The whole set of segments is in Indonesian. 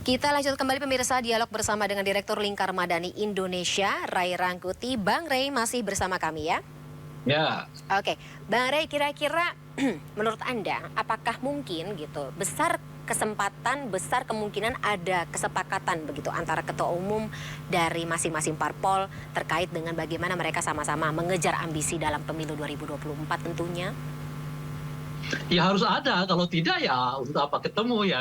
Kita lanjut kembali pemirsa dialog bersama dengan Direktur Lingkar Madani Indonesia, Ray Rangkuti. Bang Ray masih bersama kami ya? Ya, Oke, Bang Ray kira-kira menurut Anda apakah mungkin gitu besar kesempatan, besar kemungkinan ada kesepakatan begitu antara ketua umum dari masing-masing parpol terkait dengan bagaimana mereka sama-sama mengejar ambisi dalam pemilu 2024 tentunya? ya harus ada. Kalau tidak ya untuk apa ketemu ya.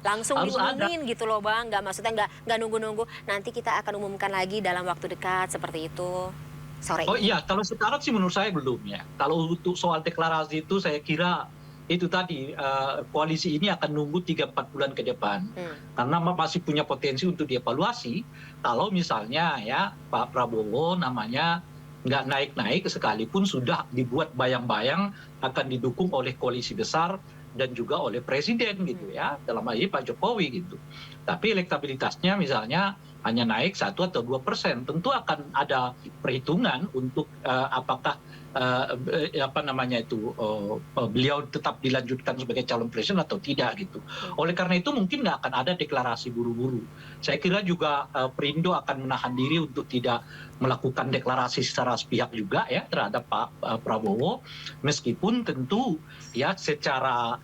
Langsung Harus ada. diumumin gitu loh Bang, nggak maksudnya nggak nunggu-nunggu nanti kita akan umumkan lagi dalam waktu dekat seperti itu sore Oh ini. iya, kalau sekarang sih menurut saya belum ya. Kalau untuk soal deklarasi itu saya kira itu tadi koalisi ini akan nunggu 3-4 bulan ke depan. Hmm. Karena masih punya potensi untuk dievaluasi. Kalau misalnya ya Pak Prabowo namanya nggak naik-naik sekalipun sudah dibuat bayang-bayang akan didukung oleh koalisi besar dan juga oleh presiden gitu ya, dalam hal ini Pak Jokowi gitu. Tapi elektabilitasnya misalnya hanya naik 1 atau 2%, tentu akan ada perhitungan untuk apakah beliau tetap dilanjutkan sebagai calon presiden atau tidak gitu. Oleh karena itu mungkin nggak akan ada deklarasi buru-buru. Saya kira juga Perindo akan menahan diri untuk tidak melakukan deklarasi secara sepihak juga ya terhadap Pak Prabowo, meskipun tentu ya secara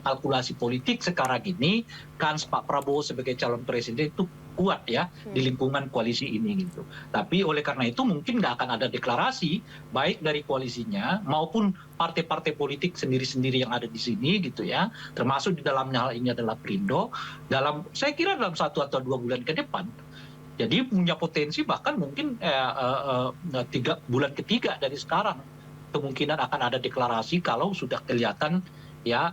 kalkulasi politik sekarang ini kans Pak Prabowo sebagai calon presiden itu kuat ya di lingkungan koalisi ini gitu. Tapi oleh karena itu mungkin nggak akan ada deklarasi baik dari koalisinya maupun partai-partai politik sendiri-sendiri yang ada di sini gitu ya, termasuk di dalamnya hal ini adalah Perindo, saya kira dalam 1 atau 2 bulan ke depan. Jadi punya potensi bahkan mungkin 3 bulan ketiga dari sekarang kemungkinan akan ada deklarasi kalau sudah kelihatan ya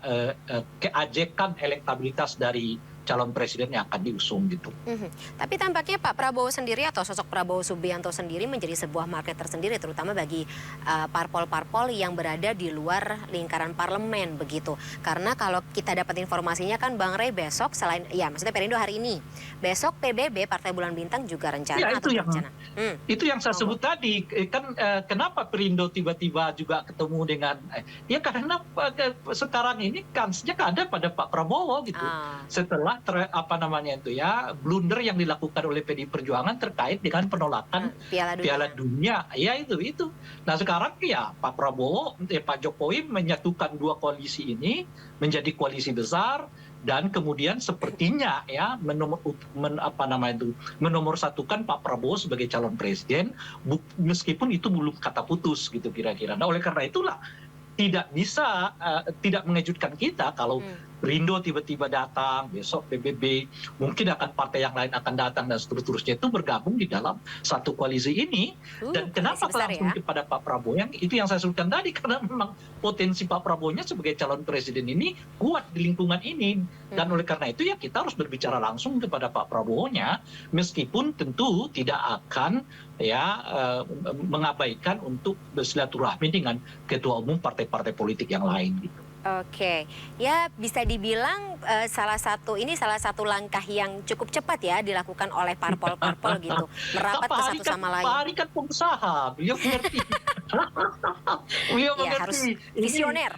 keajekan elektabilitas dari calon presiden yang akan diusung gitu. Tapi tampaknya Pak Prabowo sendiri atau sosok Prabowo Subianto sendiri menjadi sebuah market tersendiri terutama bagi parpol-parpol yang berada di luar lingkaran parlemen begitu. Karena kalau kita dapat informasinya kan Bang Ray besok selain ya maksudnya Perindo hari ini, besok PBB Partai Bulan Bintang juga rencana Ya, atau berencana. itu yang saya sebut tadi kan kenapa Perindo tiba-tiba juga ketemu dengan ya karena sekarang ini kansnya ada pada Pak Prabowo gitu. Setelah blunder yang dilakukan oleh PDI Perjuangan terkait dengan penolakan Piala Dunia. Ya itu. Nah sekarang ya Pak Prabowo, Pak Jokowi menyatukan dua koalisi ini menjadi koalisi besar dan kemudian sepertinya ya menomorsatukan Pak Prabowo sebagai calon presiden meskipun itu belum kata putus gitu kira-kira. Nah oleh karena itulah tidak mengejutkan kita kalau Perindo tiba-tiba datang, besok PBB, mungkin akan partai yang lain akan datang dan seterusnya itu bergabung di dalam satu koalisi ini. Dan kenapa langsung kepada Pak Prabowo itu yang saya sebutkan tadi karena memang potensi Pak Prabowo-nya sebagai calon presiden ini kuat di lingkungan ini dan oleh karena itu ya kita harus berbicara langsung kepada Pak Prabowo-nya meskipun tentu tidak akan mengabaikan untuk bersilaturahmi dengan ketua umum partai-partai politik yang lain gitu. Oke, ya bisa dibilang salah satu langkah yang cukup cepat ya dilakukan oleh parpol-parpol gitu, merapat ke satu sama lain. Pak Ari kan pengusaha, beliau mengerti. Beliau mengerti. Harus visioner.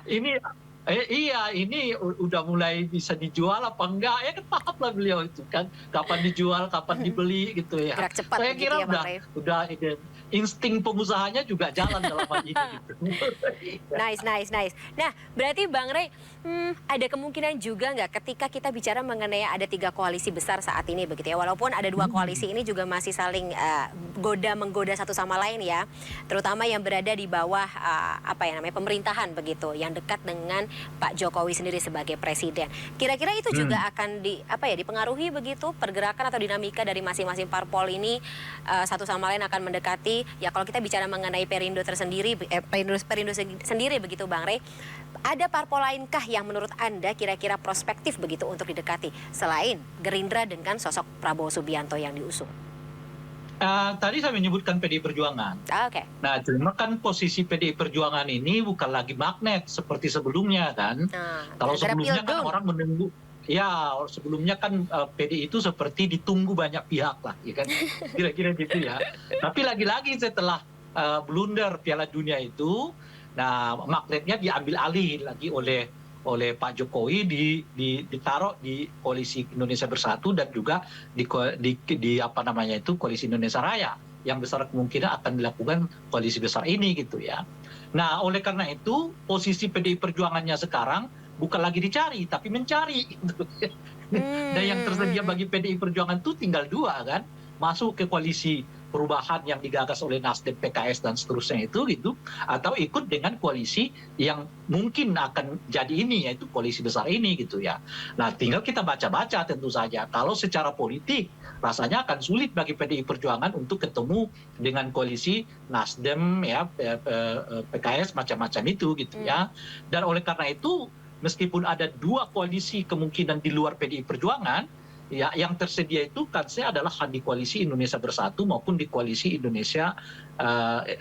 Ini udah mulai bisa dijual apa enggak ya kan paham lah beliau itu kan kapan dijual kapan dibeli gitu ya. Gerak cepat Saya kira ya, udah insting pengusahanya juga jalan dalam hal ini gitu. Nice. Nah, berarti Bang Ray, ada kemungkinan juga nggak ketika kita bicara mengenai ada 3 koalisi besar saat ini begitu ya, walaupun ada 2 koalisi ini juga masih saling menggoda satu sama lain ya, terutama yang berada di bawah pemerintahan begitu, yang dekat dengan Pak Jokowi sendiri sebagai presiden. Kira-kira itu juga akan dipengaruhi begitu pergerakan atau dinamika dari masing-masing parpol ini satu sama lain akan mendekati. Ya kalau kita bicara mengenai Perindo sendiri begitu Bang Ray, ada parpol lainkah yang menurut Anda kira-kira prospektif begitu untuk didekati selain Gerindra dengan sosok Prabowo Subianto yang diusung? Tadi saya menyebutkan PDI Perjuangan. Oke. Nah, cuma kan posisi PDI Perjuangan ini bukan lagi magnet seperti sebelumnya kan. Kalau sebelumnya kan orang menunggu. Ya, sebelumnya kan PDI itu seperti ditunggu banyak pihak lah, ya kan? Kira-kira gitu ya. Tapi lagi-lagi setelah blunder Piala Dunia itu, nah magnetnya diambil alih lagi oleh oleh Pak Jokowi ditaruh di koalisi Indonesia Bersatu dan juga di apa namanya itu koalisi Indonesia Raya yang besar kemungkinan akan dilakukan koalisi besar ini gitu ya. Nah, oleh karena itu posisi PDI Perjuangannya sekarang bukan lagi dicari tapi mencari gitu. Dan yang tersedia bagi PDI Perjuangan itu tinggal dua kan, masuk ke koalisi perubahan yang digagas oleh Nasdem, PKS dan seterusnya itu gitu, atau ikut dengan koalisi yang mungkin akan jadi ini, yaitu koalisi besar ini gitu ya. Nah, tinggal kita baca-baca tentu saja. Kalau secara politik rasanya akan sulit bagi PDI Perjuangan untuk ketemu dengan koalisi Nasdem ya, PKS macam-macam itu gitu ya. Dan oleh karena itu meskipun ada dua koalisi kemungkinan di luar PDI Perjuangan, ya, yang tersedia itu kansnya adalah di koalisi Indonesia Bersatu maupun di koalisi Indonesia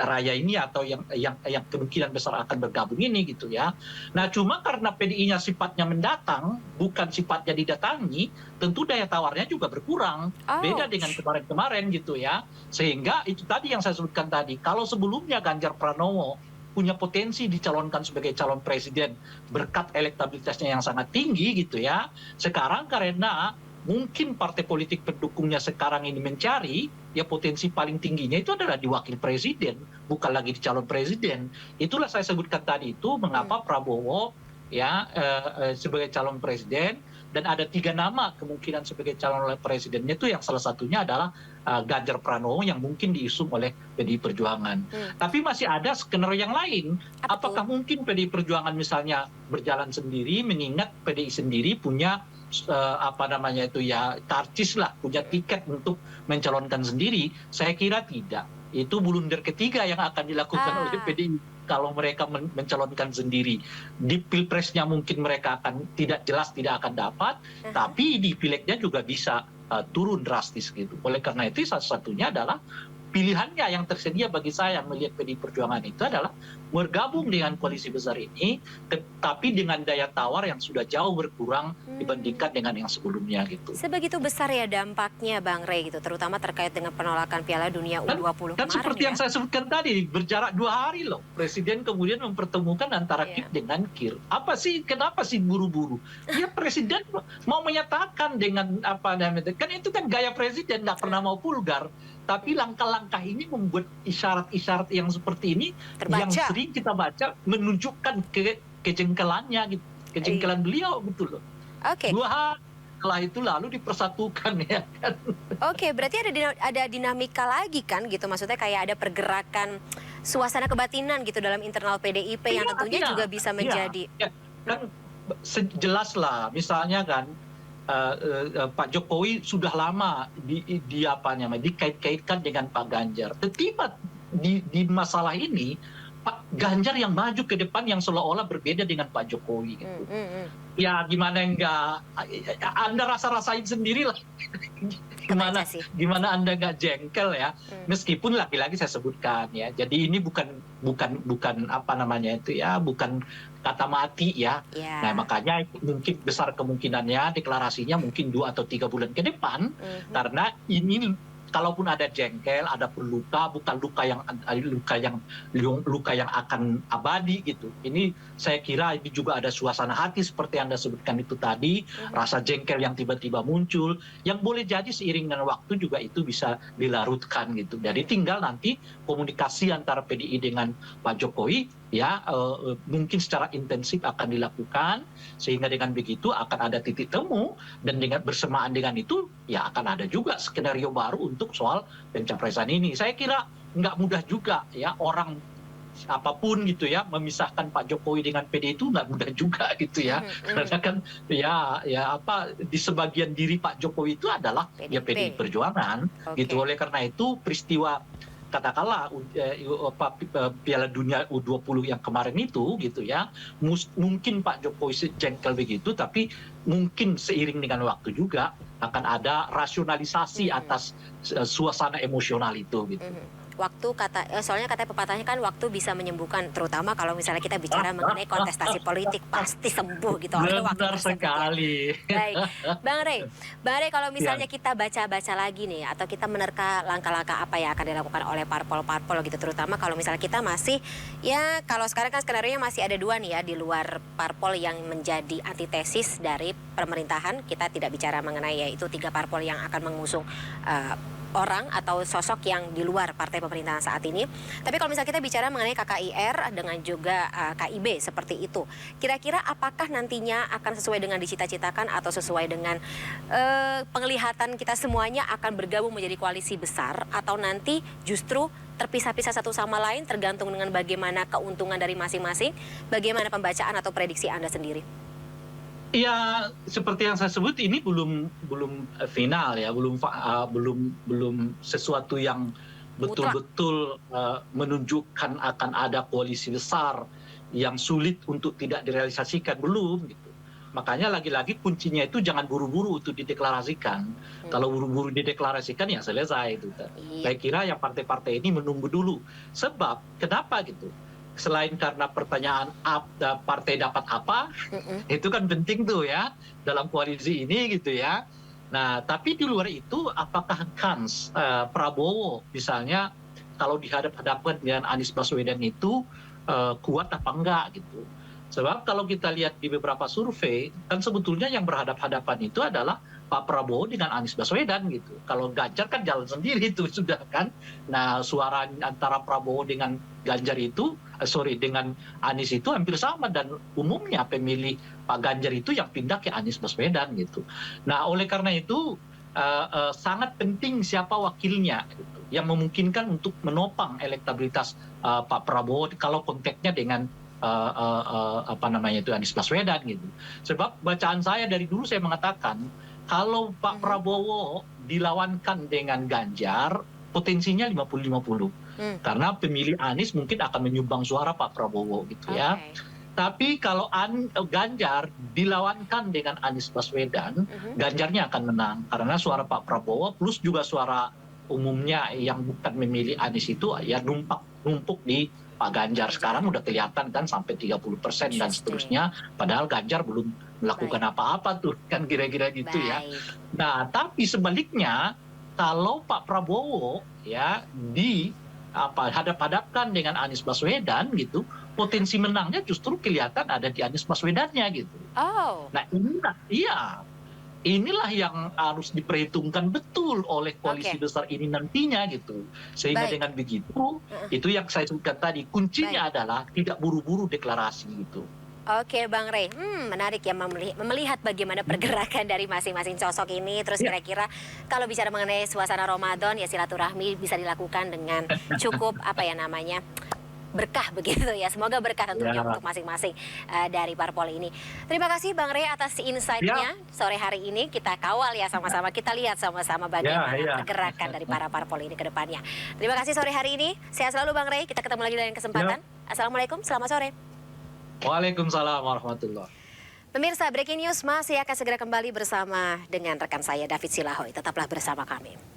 Raya ini atau yang kemungkinan besar akan bergabung ini gitu ya. Nah, cuma karena PDI-nya sifatnya mendatang, bukan sifatnya didatangi, tentu daya tawarnya juga berkurang. Beda dengan kemarin-kemarin gitu ya. Sehingga itu tadi yang saya sebutkan tadi, kalau sebelumnya Ganjar Pranowo punya potensi dicalonkan sebagai calon presiden berkat elektabilitasnya yang sangat tinggi gitu ya. Sekarang karena mungkin partai politik pendukungnya sekarang ini mencari, ya potensi paling tingginya itu adalah di wakil presiden, bukan lagi di calon presiden. Itulah saya sebutkan tadi itu mengapa Prabowo ya sebagai calon presiden, dan ada 3 nama kemungkinan sebagai calon presidennya itu yang salah satunya adalah Ganjar Pranowo yang mungkin diusung oleh PDI Perjuangan. Tapi masih ada skenario yang lain. Apakah mungkin PDI Perjuangan misalnya berjalan sendiri, mengingat PDI sendiri punya apa namanya itu ya karcis lah, punya tiket untuk mencalonkan sendiri? Saya kira tidak. Itu blunder ketiga yang akan dilakukan oleh PDI kalau mereka mencalonkan sendiri. Di pilpresnya mungkin mereka akan tidak jelas, tidak akan dapat, tapi di pilegnya juga bisa turun drastis gitu. Oleh karena itu satu-satunya adalah pilihannya yang tersedia bagi saya melihat PDI Perjuangan itu adalah bergabung dengan koalisi besar ini, tetapi dengan daya tawar yang sudah jauh berkurang dibandingkan dengan yang sebelumnya gitu. Sebegitu besar ya dampaknya Bang Rey gitu, terutama terkait dengan penolakan Piala Dunia U20 kan kemarin seperti ya. yang saya sebutkan tadi, berjarak 2 hari loh. Presiden kemudian mempertemukan antara KIP dengan KIR. Apa sih, kenapa sih buru-buru? Ya presiden mau menyatakan dengan apa namanya, kan itu kan gaya presiden, nggak pernah mau vulgar. Tapi langkah-langkah ini membuat isyarat-isyarat yang seperti ini yang sering kita baca menunjukkan kejengkelannya gitu, kejengkelan beliau gitu loh. Oke. 2 hari setelah itu lalu dipersatukan ya kan. Oke, berarti ada dinamika lagi kan gitu, maksudnya kayak ada pergerakan suasana kebatinan gitu dalam internal PDIP yang tentunya juga bisa menjadi. Ya, kan jelas lah, misalnya kan Pak Jokowi sudah lama dikait-kaitkan dengan Pak Ganjar. Tiba di masalah ini Pak Ganjar yang maju ke depan yang seolah-olah berbeda dengan Pak Jokowi gitu. Ya gimana enggak, Anda rasa-rasain sendiri lah. Gimana Anda nggak jengkel ya, meskipun lagi-lagi saya sebutkan ya, jadi ini bukan apa namanya itu ya, bukan kata mati ya. Nah makanya mungkin besar kemungkinannya deklarasinya mungkin 2 atau 3 bulan ke depan, karena ini kalaupun ada jengkel, ada luka, bukan luka yang akan abadi gitu. Ini saya kira ini juga ada suasana hati seperti Anda sebutkan itu tadi, rasa jengkel yang tiba-tiba muncul, yang boleh jadi seiring dengan waktu juga itu bisa dilarutkan gitu. Jadi tinggal nanti komunikasi antara PDI dengan Pak Jokowi ya mungkin secara intensif akan dilakukan, sehingga dengan begitu akan ada titik temu, dan dengan bersamaan dengan itu ya akan ada juga skenario baru untuk soal pencapresan ini. Saya kira nggak mudah juga ya, orang apapun gitu ya memisahkan Pak Jokowi dengan PD itu nggak mudah juga gitu ya. Karena kan ya apa, di sebagian diri Pak Jokowi itu adalah ya PDI Perjuangan gitu. Oleh karena itu peristiwa katakanlah Piala Dunia U20 yang kemarin itu gitu ya, mungkin Pak Jokowi jengkel begitu, tapi mungkin seiring dengan waktu juga akan ada rasionalisasi atas suasana emosional itu gitu. soalnya katanya pepatahnya kan waktu bisa menyembuhkan, terutama kalau misalnya kita bicara mengenai kontestasi politik pasti sembuh gitu oleh waktu Benar tersebut ya. sekali. Baik, Bang Rey kalau Ya. misalnya kita baca-baca lagi nih atau kita menerka langkah-langkah apa yang akan dilakukan oleh parpol-parpol gitu, terutama kalau misalnya kita masih ya kalau sekarang kan skenario masih ada dua nih ya di luar parpol yang menjadi antitesis dari pemerintahan. Kita tidak bicara mengenai yaitu 3 parpol yang akan mengusung orang atau sosok yang di luar partai pemerintahan saat ini. Tapi kalau misalnya kita bicara mengenai KKIR dengan juga KIB seperti itu, kira-kira apakah nantinya akan sesuai dengan dicita-citakan atau sesuai dengan penglihatan kita semuanya akan bergabung menjadi koalisi besar, atau nanti justru terpisah-pisah satu sama lain tergantung dengan bagaimana keuntungan dari masing-masing? Bagaimana pembacaan atau prediksi Anda sendiri? Ya, seperti yang saya sebut ini belum final ya, belum sesuatu yang betul-betul menunjukkan akan ada koalisi besar yang sulit untuk tidak direalisasikan, belum gitu. Makanya lagi-lagi kuncinya itu jangan buru-buru untuk dideklarasikan. Kalau buru-buru dideklarasikan ya selesai itu. Iya. Saya kira yang partai-partai ini menunggu dulu. Sebab kenapa gitu? Selain karena pertanyaan partai dapat apa, itu kan penting tuh ya dalam koalisi ini gitu ya. Nah, tapi di luar itu apakah kans Prabowo misalnya kalau dihadap-hadapkan dengan Anies Baswedan itu kuat apa enggak gitu. Sebab kalau kita lihat di beberapa survei, kan sebetulnya yang berhadap-hadapan itu adalah Pak Prabowo dengan Anies Baswedan gitu. Kalau Ganjar kan jalan sendiri itu sudah kan. Nah, suara antara Prabowo dengan Ganjar itu, dengan Anies itu hampir sama, dan umumnya pemilih Pak Ganjar itu yang pindah ke Anies Baswedan gitu. Nah, oleh karena itu sangat penting siapa wakilnya gitu, yang memungkinkan untuk menopang elektabilitas Pak Prabowo kalau konteksnya dengan Anies Baswedan gitu. Sebab bacaan saya dari dulu saya mengatakan kalau Pak Prabowo dilawankan dengan Ganjar potensinya 50-50. Karena pemilih Anies mungkin akan menyumbang suara Pak Prabowo gitu ya. Tapi kalau Ganjar dilawankan dengan Anies Baswedan, Ganjarnya akan menang karena suara Pak Prabowo plus juga suara umumnya yang bukan memilih Anies itu ya numpuk di Pak Ganjar. Sekarang udah kelihatan kan sampai 30% dan seterusnya, padahal Ganjar belum melakukan apa-apa tuh kan kira-kira gitu ya. Nah, tapi sebaliknya kalau Pak Prabowo ya hadap-hadapkan dengan Anies Baswedan gitu, potensi menangnya justru kelihatan ada di Anies Baswedannya gitu. Nah, inilah yang harus diperhitungkan betul oleh koalisi besar ini nantinya gitu. Sehingga dengan begitu, itu yang saya sebutkan tadi, kuncinya adalah tidak buru-buru deklarasi gitu. Oke, Bang Rey, menarik ya melihat bagaimana pergerakan dari masing-masing sosok ini. Terus kira-kira kalau bicara mengenai suasana Ramadan ya silaturahmi bisa dilakukan dengan cukup berkah begitu ya. Semoga berkah tentunya untuk masing-masing dari parpol ini. Terima kasih Bang Rey atas insight-nya sore hari ini. Kita kawal ya sama-sama, kita lihat sama-sama bagaimana pergerakan dari para parpol ini ke depannya. Terima kasih sore hari ini. Sehat selalu Bang Rey. Kita ketemu lagi dalam kesempatan. Assalamualaikum, selamat sore. Waalaikumsalam warahmatullahi. Pemirsa, Breaking News masih akan segera kembali bersama dengan rekan saya David Silahoy. Tetaplah bersama kami.